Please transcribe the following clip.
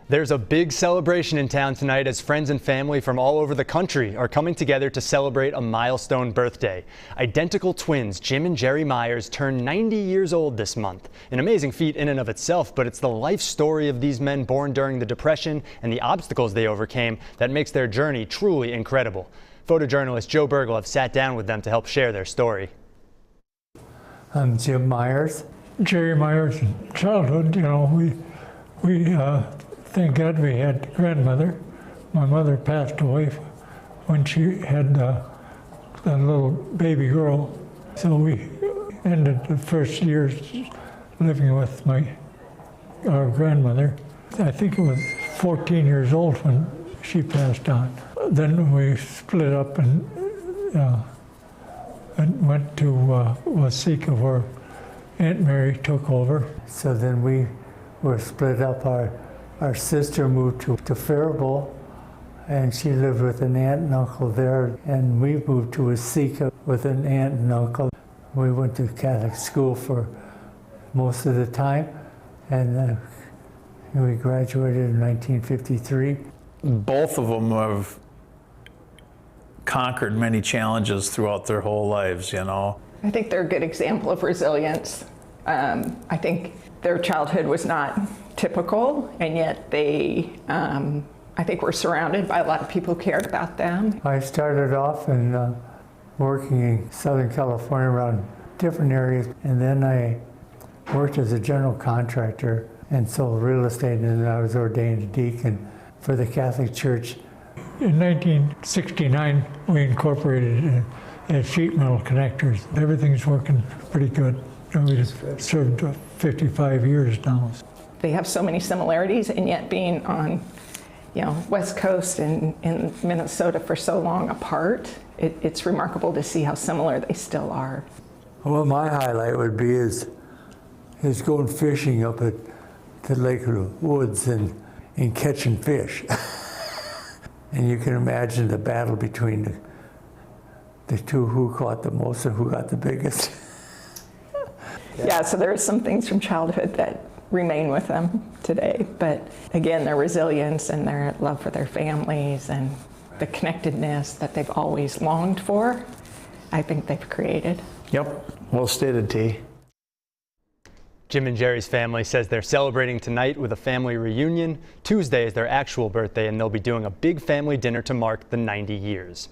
There's a big celebration in town tonight as friends and family from all over the country are coming together to celebrate a milestone birthday. Identical twins Jim and Jerry Myers turned 90 years old this month. An amazing feat in and of itself, but it's the life story of these men born during the Depression and the obstacles they overcame that makes their journey truly incredible. Photojournalist Joe Burgle sat down with them to help share their story. I'm Jim Myers. Jerry Myers in childhood, we thank God we had a grandmother. My mother passed away when she had a little baby girl. So we ended the first years living with our grandmother. I think it was 14 years old when she passed on. Then we split up and went to WCCO where Aunt Mary took over. So then we were split up. Our sister moved to Faribault, and she lived with an aunt and uncle there, and we moved to WCCO with an aunt and uncle. We went to Catholic school for most of the time, and we graduated in 1953. Both of them have conquered many challenges throughout their whole lives, I think they're a good example of resilience. I think their childhood was not typical, and yet they, I think, were surrounded by a lot of people who cared about them. I started off in working in Southern California around different areas, and then I worked as a general contractor and sold real estate, and then I was ordained a deacon for the Catholic Church. In 1969, we incorporated as sheet metal connectors. Everything's working pretty good. We just served 55 years now. They have so many similarities, and yet being on, West Coast and in Minnesota for so long apart, it's remarkable to see how similar they still are. Well, my highlight would be is going fishing up at the Lake of the Woods and catching fish. And you can imagine the battle between the two, who caught the most and who got the biggest. Yeah, so there are some things from childhood that remain with them today. But again, their resilience and their love for their families and the connectedness that they've always longed for, I think they've created. Yep, well stated, T. Jim and Jerry's family says they're celebrating tonight with a family reunion. Tuesday is their actual birthday, and they'll be doing a big family dinner to mark the 90 years.